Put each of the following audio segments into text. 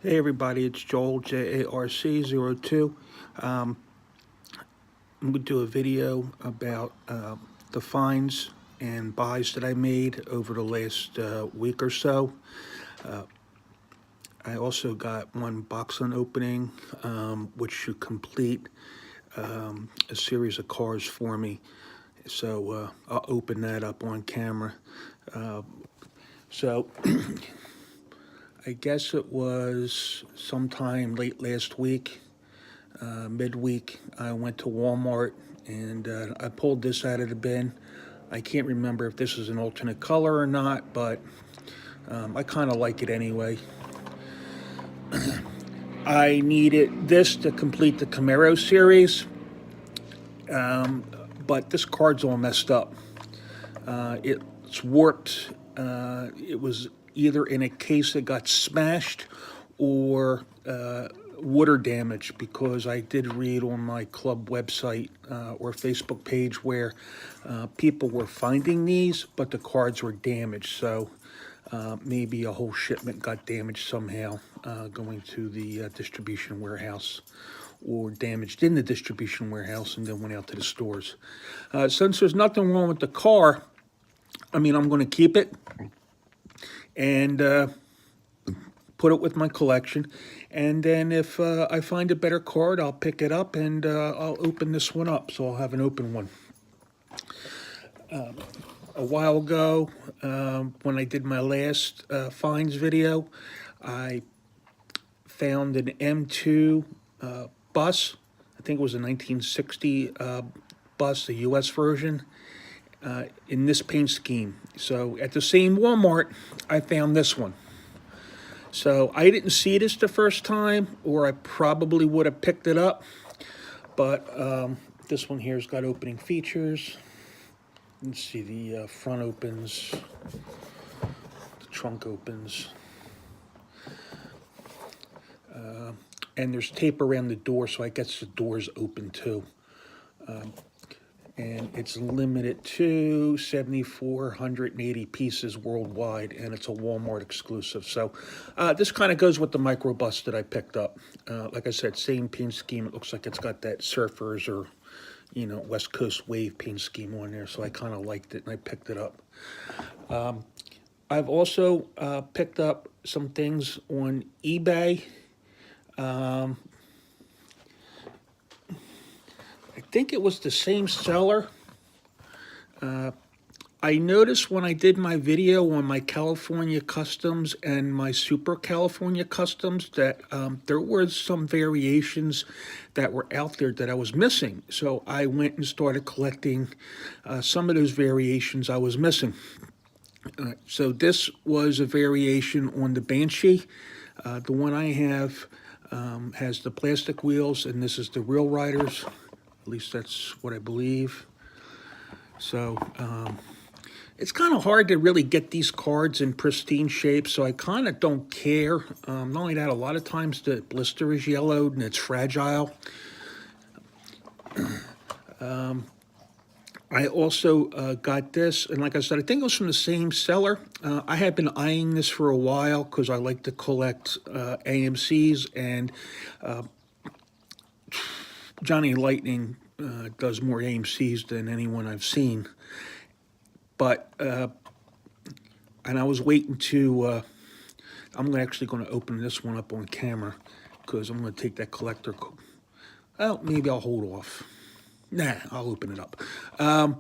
Hey everybody, it's Joel, JARC02. I'm going to do a video about the finds and buys that I made over the last week or so. I also got one box opening, which should complete a series of cars for me. So I'll open that up on camera. So I guess it was sometime late last week, midweek, I went to Walmart and I pulled this out of the bin. I can't remember if this is an alternate color or not, but I kind of like it anyway. I needed this to complete the Camaro series, but this card's all messed up. It's warped. It was either in a case that got smashed or water damage, because I did read on my club website or Facebook page where people were finding these, but the cards were damaged. So maybe a whole shipment got damaged somehow going to the distribution warehouse, or damaged in the distribution warehouse and then went out to the stores. Since there's nothing wrong with the car, I'm going to keep it and put it with my collection. And then if I find a better card, I'll pick it up and I'll open this one up. So I'll have an open one. A while ago, when I did my last finds video, I found an M2 bus. I think it was a 1960 bus, the US version, in this paint scheme. So at the same Walmart, I found this one. So I didn't see this the first time, or I probably would have picked it up. But this one here's got opening features. Let's see, the front opens, the trunk opens. And there's tape around the door, so I guess the door's open too. And it's limited to 7,480 pieces worldwide, and it's a Walmart exclusive. So this kind of goes with the microbus that I picked up. Like I said, same paint scheme. It looks like it's got that Surfers or, West Coast Wave paint scheme on there, so I kind of liked it and I picked it up. I've also picked up some things on eBay. I think it was the same seller. I noticed when I did my video on my California Customs and my Super California Customs that there were some variations that were out there that I was missing. So I went and started collecting some of those variations I was missing. So this was a variation on the Banshee. The one I have has the plastic wheels, and this is the real riders. At least that's what I believe. So it's kind of hard to really get these cards in pristine shape, so I kind of don't care. Not only that, a lot of times the blister is yellowed and it's fragile. I also got this, and like I said, I think it was from the same seller. I had been eyeing this for a while because I like to collect AMCs, and Johnny Lightning does more AMCs than anyone I've seen. But, and I was waiting to, I'm actually going to open this one up on camera because I'm going to take that collector. Well, maybe I'll hold off. Nah, I'll open it up. I'm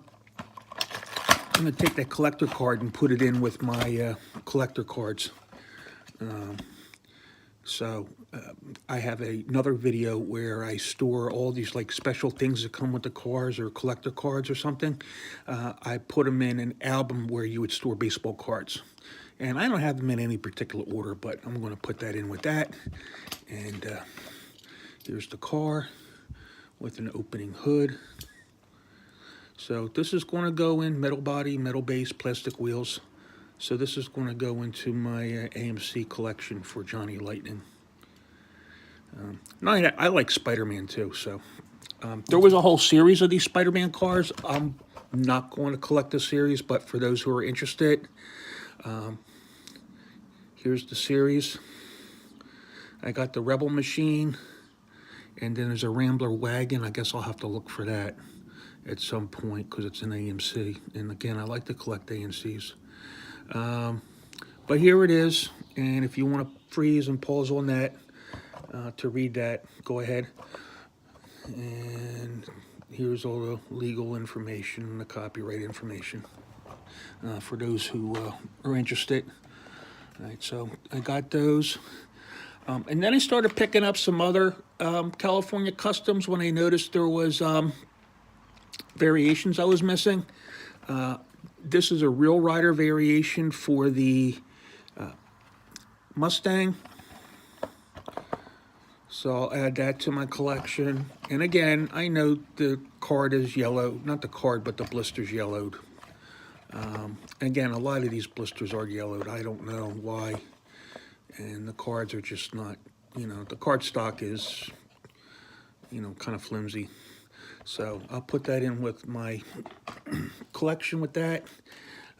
going to take that collector card and put it in with my collector cards. So I have another video where I store all these like special things that come with the cars or collector cards or something. I put them in an album where you would store baseball cards. And I don't have them in any particular order, but I'm going to put that in with that. And here's the car with an opening hood. So this is going to go in metal body, metal base, plastic wheels. So this is going to go into my AMC collection for Johnny Lightning. I like Spider-Man too, so there was a whole series of these Spider-Man cars. I'm not going to collect the series, but for those who are interested, here's the series. I got the Rebel machine, and then there's a Rambler wagon. I guess I'll have to look for that at some point because it's an AMC. And again, I like to collect AMCs. But here it is, and if you want to freeze and pause on that to read that, go ahead. And here's all the legal information and the copyright information for those who are interested. All right, so I got those. And then I started picking up some other California customs when I noticed there was variations I was missing. This is a Real Rider variation for the Mustang. So I'll add that to my collection. And again, I know the card is yellow. Not the card, but the blister's yellowed. Again, a lot of these blisters are yellowed. I don't know why. And the cards are just not, the card stock is, kind of flimsy. So I'll put that in with my collection with that.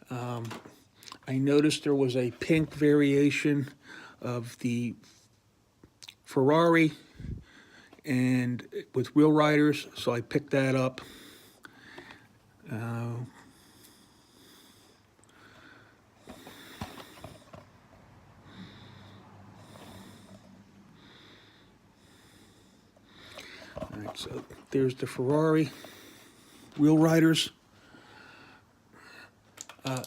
I noticed there was a pink variation of the Ferrari and with Real Riders, so I picked that up. All right, so there's the Ferrari Real Riders.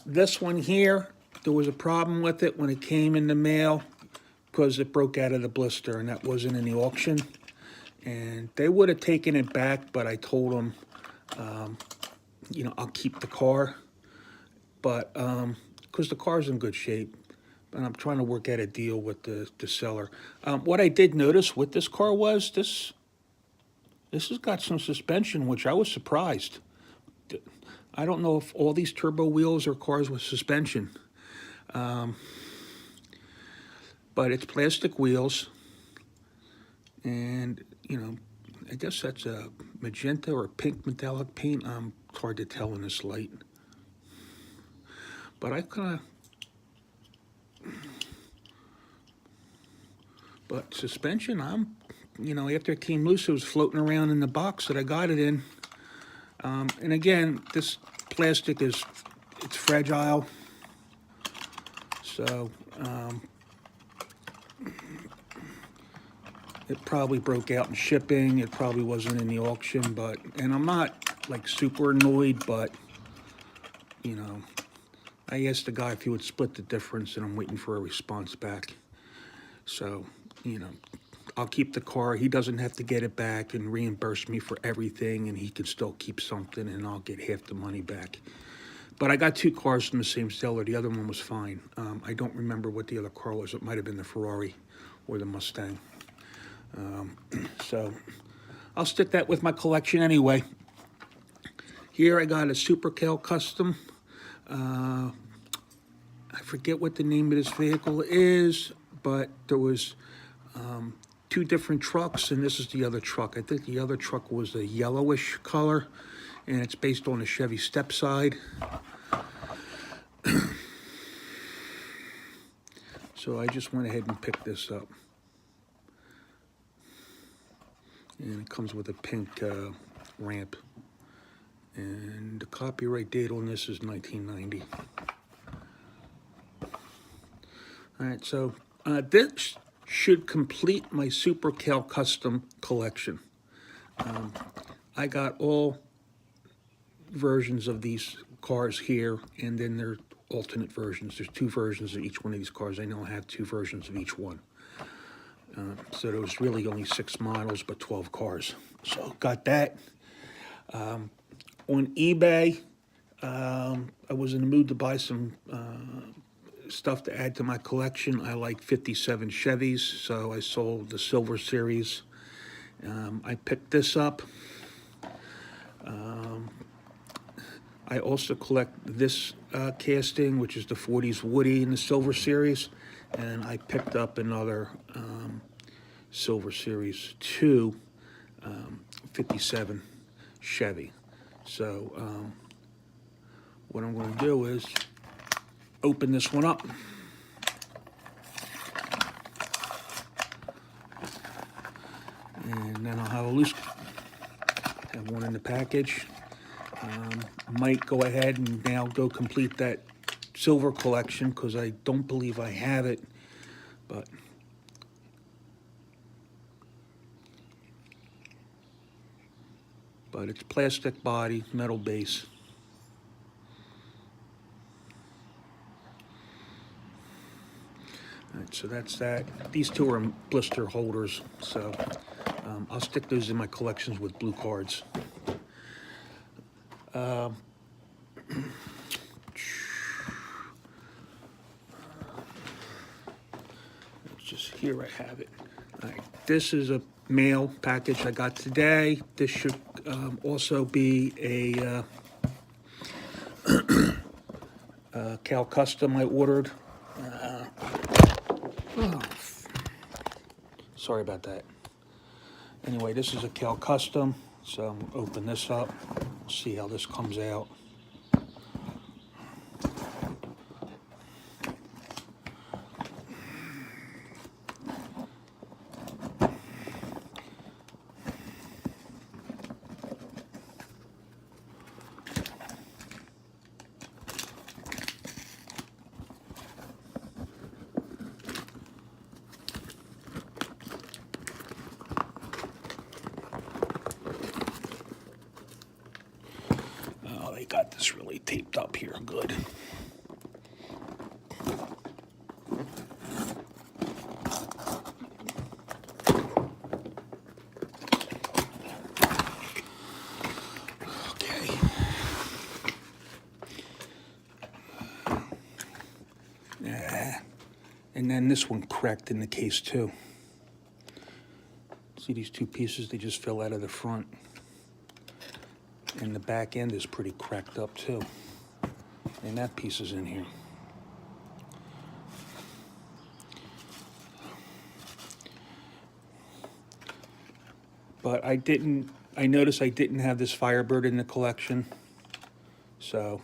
This one here, there was a problem with it when it came in the mail because it broke out of the blister, and that wasn't in the auction. And they would have taken it back, but I told them, I'll keep the car. But because the car's in good shape, and I'm trying to work out a deal with the seller. What I did notice with this car was this has got some suspension, which I was surprised. I don't know if all these turbo wheels are cars with suspension. But it's plastic wheels. And, I guess that's a magenta or pink metallic paint. It's hard to tell in this light. But I kind of... But suspension, after it came loose, it was floating around in the box that I got it in. And again, this plastic it's fragile. So, it probably broke out in shipping. It probably wasn't in the auction, and I'm not like super annoyed, but, I asked the guy if he would split the difference, and I'm waiting for a response back. So, I'll keep the car. He doesn't have to get it back and reimburse me for everything, and he can still keep something, and I'll get half the money back. But I got two cars from the same seller. The other one was fine. I don't remember what the other car was. It might have been the Ferrari or the Mustang. So I'll stick that with my collection anyway. Here I got a Super Cal Custom. I forget what the name of this vehicle is, but there was two different trucks, and this is the other truck. I think the other truck was a yellowish color, and it's based on a Chevy Stepside. So I just went ahead and picked this up. And it comes with a pink ramp. And the copyright date on this is 1990. All right, so this should complete my Super Cal Custom collection. I got all versions of these cars here, and then there are alternate versions. There's two versions of each one of these cars. I know I have two versions of each one. So there was really only 6 models, but 12 cars. So got that. On eBay, I was in the mood to buy some stuff to add to my collection. I like 57 Chevys, so I sold the Silver Series. I picked this up. I also collect this casting, which is the 40s Woody in the Silver Series. And I picked up another Silver Series 2 57 Chevy. So what I'm going to do is open this one up. And then I'll have a loose, have one in the package. Might go ahead and now go complete that silver collection because I don't believe I have it, but it's plastic body, metal base. All right, so that's that. These two are blister holders, so I'll stick those in my collections with blue cards. Just here I have it. All right, this is a mail package I got today. This should also be a Cal Custom I ordered. Sorry about that. Anyway, this is a Cal Custom, so I'm gonna open this up, see how this comes out. They got this really taped up here, good. Okay. Yeah. And then this one cracked in the case too. See these two pieces, they just fell out of the front. And the back end is pretty cracked up too. And that piece is in here. But I noticed I didn't have this Firebird in the collection. So,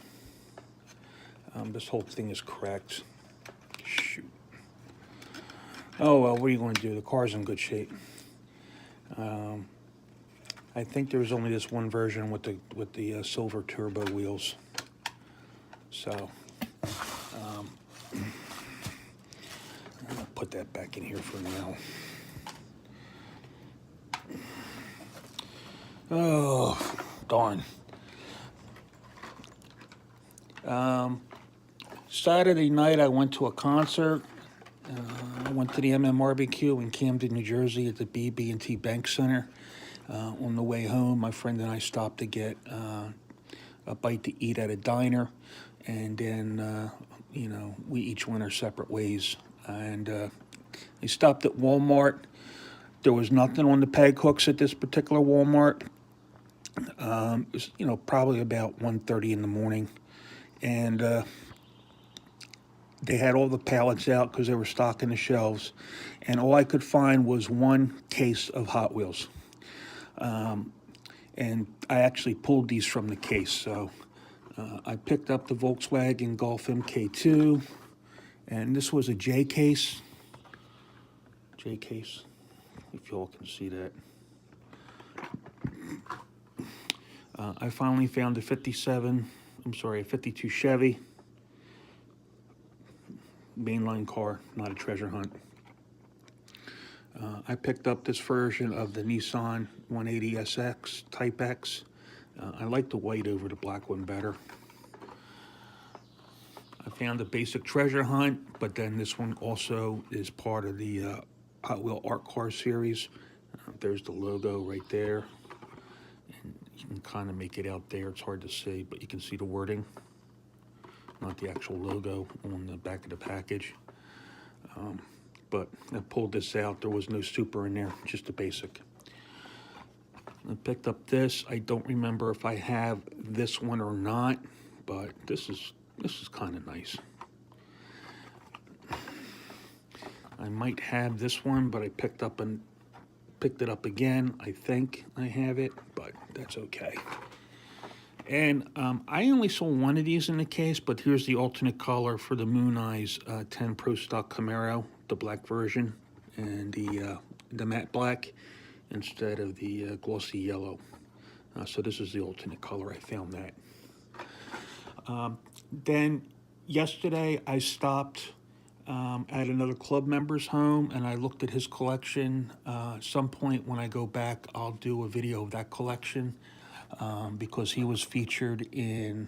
this whole thing is cracked. Shoot. Oh well, what are you going to do? The car's in good shape. I think there was only this one version with the silver turbo wheels. So, I'll put that back in here for now. Oh, darn. Saturday night I went to a concert. I went to the MMRBQ in Camden, New Jersey at the BB&T Bank Center. On the way home, my friend and I stopped to get a bite to eat at a diner, and then, we each went our separate ways. And we stopped at Walmart. There was nothing on the peg hooks at this particular Walmart. It was, probably about 1:30 in the morning, and they had all the pallets out because they were stocking the shelves, and all I could find was one case of Hot Wheels. And I actually pulled these from the case. So I picked up the Volkswagen Golf MK2, and this was a J case. J case, if y'all can see that. I finally found a 52 Chevy. Mainline car, not a treasure hunt. I picked up this version of the Nissan 180SX Type X. I like the white over the black one better. I found a basic treasure hunt, but then this one also is part of the Hot Wheel Art Car series. There's the logo right there. And you can kind of make it out there. It's hard to see, but you can see the wording, not the actual logo on the back of the package. But I pulled this out. There was no super in there, just a basic. I picked up this. I don't remember if I have this one or not, but this is kind of nice. I might have this one, but I picked it up again. I think I have it, but that's okay. And I only saw one of these in the case, but here's the alternate color for the Moon Eyes 10 Pro Stock Camaro, the black version, and the matte black. instead of the glossy yellow. So this is the alternate color. I found that. Then yesterday I stopped at another club member's home and I looked at his collection. At some point when I go back, I'll do a video of that collection because he was featured in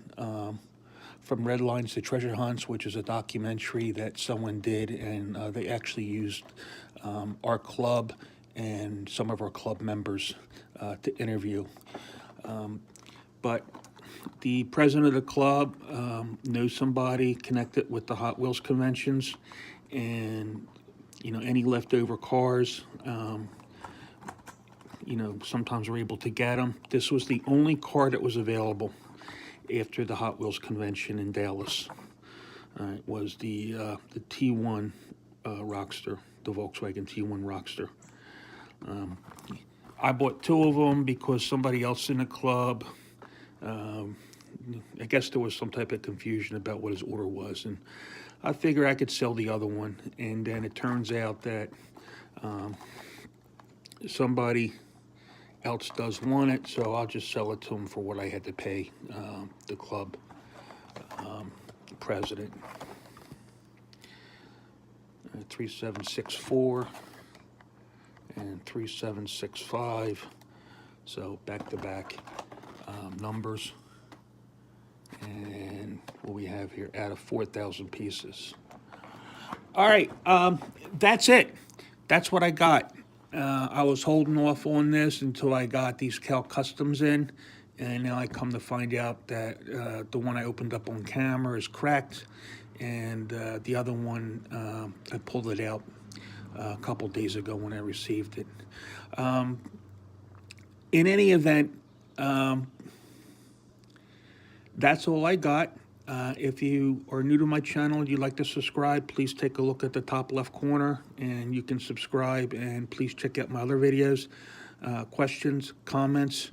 From Red Lines to Treasure Hunts, which is a documentary that someone did, and they actually used our club and some of our club members to interview. But the president of the club knows somebody connected with the Hot Wheels conventions, and any leftover cars, sometimes we're able to get them. This was the only car that was available after the Hot Wheels convention in Dallas. It was the T1 Rockster, the Volkswagen T1 Rockster. I bought 2 of them because somebody else in the club, I guess there was some type of confusion about what his order was, and I figured I could sell the other one. And then it turns out that somebody else does want it, so I'll just sell it to him for what I had to pay the club president. 3764 and 3765, so back-to-back numbers. And what we have here, out of 4,000 pieces. All right, that's it. That's what I got. I was holding off on this until I got these Cal Customs in, and now I come to find out that the one I opened up on camera is cracked, and the other one, I pulled it out a couple days ago when I received it. In any event, that's all I got. If you are new to my channel and you'd like to subscribe, please take a look at the top left corner and you can subscribe, and please check out my other videos. Questions, comments,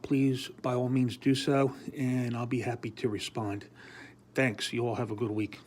please by all means do so, and I'll be happy to respond. Thanks. You all have a good week.